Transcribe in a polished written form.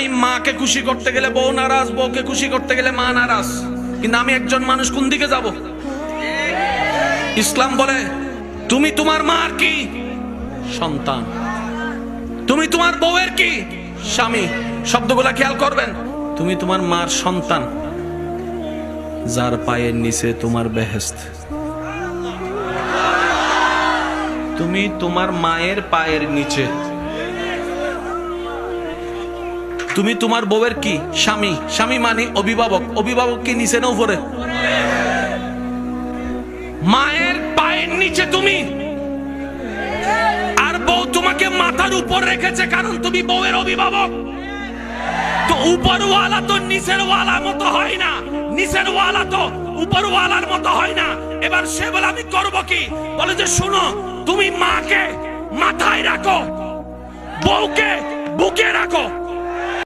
আমি মাকে খুশি করতে গেলে বউ নারাজ, বউকে খুশি করতে গেলে মা নারাজ। কিন্তু আমি একজন মানুষ, কোন দিকে যাব? ইসলাম বলে তুমি তোমার মার কি? সন্তান। তুমি তোমার বউয়ের কি? স্বামী। শব্দগুলা খেয়াল করবেন। তুমি তোমার মার সন্তান, যার পায়ের নিচে তোমার বেহেশত। তুমি তোমার মায়ের পায়ের নিচে। তুমি তোমার বউয়ের কি? স্বামী। স্বামী মানে অভিভাবক। অভিভাবক কি নিচে না উপরে? মায়ের পায়ের নিচে তুমি, আর বউ তোমাকে মাথার উপর রেখেছে, কারণ তুমি বউয়ের অভিভাবক। তো উপরওয়ালা তো নিচের ওয়ালার মতো হয় না, নিচের ওয়ালা তো উপরওয়ালার মতো হয় না। এবার সে বলে আমি করব কি? বলে যে শুনো, তুমি মাকে মাথায় রাখো, বউকে বুকে রাখো।